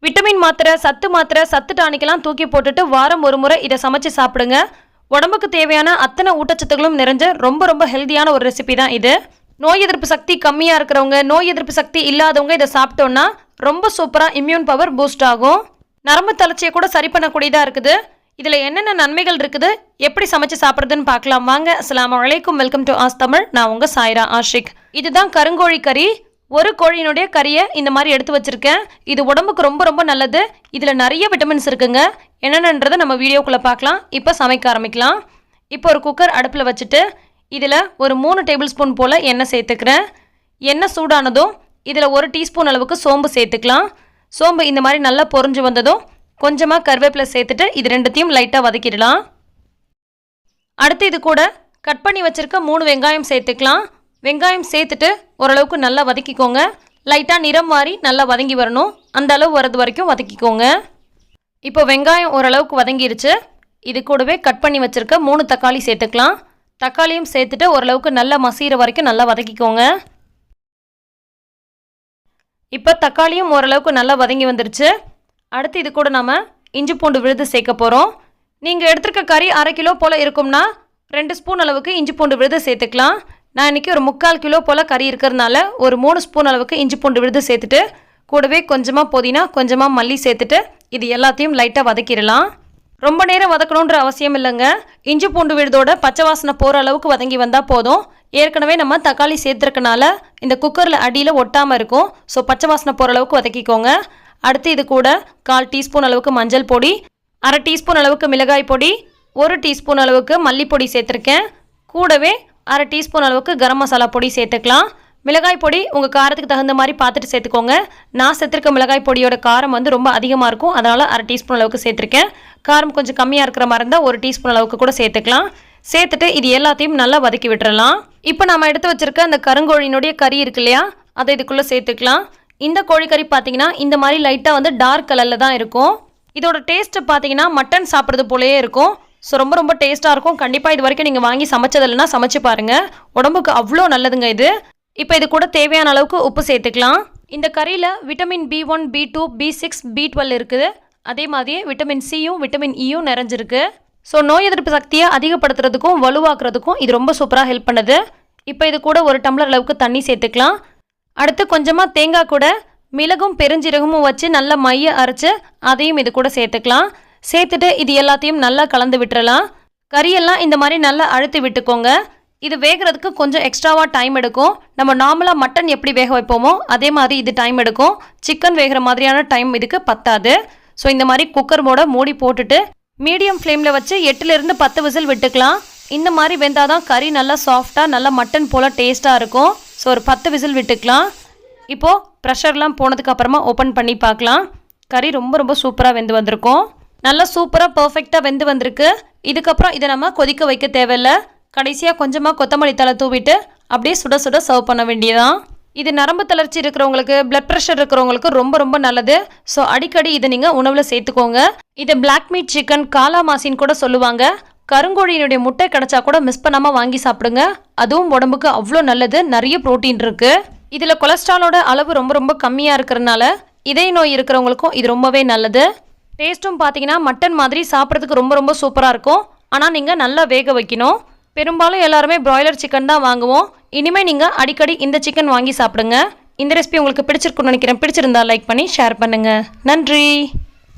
Vitamin மாத்திரை, சத்து டானிக்கெல்லாம் தூக்கி போட்டுட்டு வாரம் ஒரு முறை இதை சமைச்சு சாப்பிடுங்க. உடம்புக்கு தேவையான அத்தனை ஊட்டச்சத்துக்களும் நிறைஞ்ச ரொம்ப ஹெல்தியான ஒரு ரெசிபி தான் இது. நோய் எதிர்ப்பு சக்தி கம்மியாக இருக்கிறவங்க, நோய் எதிர்ப்பு சக்தி இல்லாதவங்க இதை சாப்பிட்டோன்னா ரொம்ப சூப்பராக இம்யூன் பவர் பூஸ்ட் ஆகும். நரம்பு தளர்ச்சியை கூட சரி பண்ணக்கூடியதாக இருக்குது. இதில் என்னென்ன நன்மைகள் இருக்குது, எப்படி சமைச்சு சாப்பிட்றதுன்னு பார்க்கலாம் வாங்க. அஸ்ஸலாமு அலைக்கும், வெல்கம் டு ஆஸ் தமிழ். நான் உங்கள் சாய்ரா ஆஷிக். இதுதான் கருங்கோழி கறி. ஒரு கோழியினுடைய கறியை இந்த மாதிரி எடுத்து வச்சுருக்கேன். இது உடம்புக்கு ரொம்ப நல்லது. இதில் நிறைய விட்டமின்ஸ் இருக்குங்க. என்னென்னன்றதை நம்ம வீடியோக்குள்ளே பார்க்கலாம். இப்போ சமைக்க ஆரம்பிக்கலாம். இப்போ ஒரு குக்கர் அடுப்பில் வச்சுட்டு இதில் ஒரு 3 டேபிள் ஸ்பூன் போல் எண்ணெய் சேர்த்துக்கிறேன். எண்ணெய் சூடானதும் இதில் 1 டீஸ்பூன் அளவுக்கு சோம்பு சேர்த்துக்கலாம். சோம்பு இந்த மாதிரி நல்லா பொரிஞ்சு வந்ததும் கொஞ்சமாக கருவேப்பிலை சேர்த்துட்டு இது ரெண்டுத்தையும் லைட்டாக வதக்கிடலாம். அடுத்து இது கூட கட் பண்ணி வச்சுருக்க 3 வெங்காயம் சேர்த்துக்கலாம். வெங்காயம் சேர்த்துட்டு ஓரளவுக்கு நல்லா வதக்கிக்கோங்க. லைட்டாக நிறம் மாறி நல்லா வதங்கி வரணும். அந்த அளவு வரது வரைக்கும் வதக்கிக்கோங்க. இப்போ வெங்காயம் ஓரளவுக்கு வதங்கிருச்சு. இது கூடவே கட் பண்ணி வச்சுருக்க 3 தக்காளி சேர்த்துக்கலாம். தக்காளியும் சேர்த்துட்டு ஓரளவுக்கு நல்லா மசீர வரைக்கும் நல்லா வதக்கிக்கோங்க. இப்போ தக்காளியும் ஓரளவுக்கு நல்லா வதங்கி வந்துருச்சு. அடுத்து இது கூட நம்ம இஞ்சி பூண்டு விழுது சேர்க்க போகிறோம். நீங்கள் எடுத்துருக்க கறி 1/2 கிலோ போல் இருக்கும்னா 2 ஸ்பூன் அளவுக்கு இஞ்சி பூண்டு விழுது சேர்த்துக்கலாம். நான் இன்றைக்கி ஒரு 3/4 கிலோ போல் கறி இருக்கிறதுனால ஒரு 3 ஸ்பூன் அளவுக்கு இஞ்சி பூண்டு விழுது சேர்த்துட்டு கூடவே கொஞ்சமாக புதினா, கொஞ்சமாக மல்லி சேர்த்துட்டு இது எல்லாத்தையும் லைட்டாக வதக்கிடலாம். ரொம்ப நேரம் வதக்கணுன்ற அவசியம் இல்லைங்க. இஞ்சி பூண்டு விழுதோட பச்சை வாசனை போகிற அளவுக்கு வதங்கி வந்தால் போதும். ஏற்கனவே நம்ம தக்காளி சேர்த்துருக்கனால இந்த குக்கரில் அடியில் ஒட்டாமல் இருக்கும். ஸோ பச்சை வாசனை போகிற அளவுக்கு வதக்கிக்கோங்க. அடுத்து இது கூட 1/4 டீஸ்பூன் அளவுக்கு மஞ்சள் பொடி, 1/2 டீஸ்பூன் அளவுக்கு மிளகாய் பொடி, 1 டீஸ்பூன் அளவுக்கு மல்லிப்பொடி சேர்த்துருக்கேன். கூடவே 1/2 டீஸ்பூன் அளவுக்கு கரம் மசாலா பொடி சேர்த்துக்கலாம். மிளகாய் பொடி உங்கள் காரத்துக்கு தகுந்த மாதிரி பார்த்துட்டு சேர்த்துக்கோங்க. நான் சேர்த்துருக்க மிளகாய் பொடியோட காரம் வந்து ரொம்ப அதிகமாக இருக்கும். அதனால் 1/2 டீஸ்பூன் அளவுக்கு சேர்த்துருக்கேன். காரம் கொஞ்சம் கம்மியாக இருக்கிற மாதிரி இருந்தால் 1 டீஸ்பூன் அளவுக்கு கூட சேர்த்துக்கலாம். சேர்த்துட்டு இது எல்லாத்தையும் நல்லா வதக்கி விட்டுறலாம். இப்போ நம்ம எடுத்து வச்சுருக்க அந்த கருங்கோழியினுடைய கறி இருக்கு இல்லையா, அதை இதுக்குள்ளே சேர்த்துக்கலாம். இந்த கோழிக்கறி பார்த்தீங்கன்னா இந்த மாதிரி லைட்டாக வந்து டார்க் கலரில் தான் இருக்கும். இதோட டேஸ்ட்டு பார்த்தீங்கன்னா மட்டன் சாப்பிட்றது போலயே இருக்கும். ஸோ ரொம்ப டேஸ்ட்டாக இருக்கும். கண்டிப்பாக இது வரைக்கும் நீங்கள் வாங்கி சமைச்சதில்லைன்னா சமைச்சு பாருங்கள். உடம்புக்கு அவ்வளோ நல்லதுங்க இது. இப்போ இது கூட தேவையான அளவுக்கு உப்பு சேர்த்துக்கலாம். இந்த கறியில் vitamin B1, B2, B6, B12 இருக்குது. அதே மாதிரியே விட்டமின் சியும் விட்டமின் இயும் நிறைஞ்சிருக்கு. ஸோ நோய் எதிர்ப்பு சக்தியை அதிகப்படுத்துறதுக்கும் வலுவாக்குறதுக்கும் இது ரொம்ப சூப்பராக ஹெல்ப் பண்ணுது. இப்போ இது கூட 1 டம்ளர் அளவுக்கு தண்ணி சேர்த்துக்கலாம். அடுத்து கொஞ்சமாக தேங்காய் கூட மிளகும் பெருஞ்சீரகமும் வச்சு நல்லா மைய அரைச்சி அதையும் இது கூட சேர்த்துக்கலாம். சேர்த்துட்டு இது எல்லாத்தையும் நல்லா கலந்து விட்டுறலாம். கறியெல்லாம் இந்த மாதிரி நல்லா அழுத்தி விட்டுக்கோங்க. இது வேகிறதுக்கு கொஞ்சம் எக்ஸ்ட்ராவாக டைம் எடுக்கும். நம்ம நார்மலாக மட்டன் எப்படி வேக வைப்போமோ அதே மாதிரி இது டைம் எடுக்கும். சிக்கன் வேகிற மாதிரியான டைம் இதுக்கு பத்தாது. ஸோ இந்த மாதிரி குக்கர் மூடி போட்டுட்டு மீடியம் ஃப்ளேமில் வச்சு 8லேருந்து 10 விசில் விட்டுக்கலாம். இந்த மாதிரி வெந்தால் தான் கறி நல்லா சாஃப்டாக நல்லா மட்டன் போல் டேஸ்ட்டாக இருக்கும். ஸோ ஒரு 10 விசில் விட்டுக்கலாம். இப்போது ப்ரெஷர்லாம் போனதுக்கப்புறமா ஓப்பன் பண்ணி பார்க்கலாம். கறி ரொம்ப சூப்பராக வெந்து வந்திருக்கும். நல்லா சூப்பராக பர்ஃபெக்டாக வெந்து வந்திருக்கு. இதுக்கப்புறம் இதை நம்ம கொதிக்க வைக்க தேவையில்லை. கடைசியாக கொஞ்சமாக கொத்தமல்லி தழை தூவிட்டு அப்படியே சுட சர்வ் பண்ண வேண்டியதான். இது நரம்பு தளர்ச்சி இருக்கிறவங்களுக்கு, பிளட் ப்ரெஷர் இருக்கிறவங்களுக்கு ரொம்ப நல்லது. ஸோ அடிக்கடி இதை நீங்கள் உணவில் சேர்த்துக்கோங்க. இதை பிளாக் மீட் சிக்கன், காலா மாசின்னு கூட சொல்லுவாங்க. கருங்கோழியினுடைய முட்டை கிடைச்சா கூட மிஸ் பண்ணாமல் வாங்கி சாப்பிடுங்க. அதுவும் உடம்புக்கு அவ்வளோ நல்லது. நிறைய ப்ரோட்டீன் இருக்குது. இதில் கொலஸ்ட்ராலோட அளவு ரொம்ப கம்மியாக இருக்கிறதுனால இதய நோய் இருக்கிறவங்களுக்கும் இது ரொம்பவே நல்லது. டேஸ்ட்டும் பார்த்தீங்கன்னா மட்டன் மாதிரி சாப்பிட்றதுக்கு ரொம்ப சூப்பராக இருக்கும். ஆனால் நீங்கள் நல்லா வேக வைக்கணும். பெரும்பாலும் எல்லாருமே பிராய்லர் சிக்கன் தான் வாங்குவோம். இனிமேல் நீங்கள் அடிக்கடி இந்த சிக்கன் வாங்கி சாப்பிடுங்க. இந்த ரெசிபி உங்களுக்கு பிடிச்சிருக்குன்னு நினைக்கிறேன். பிடிச்சிருந்தா லைக் பண்ணி ஷேர் பண்ணுங்கள். நன்றி.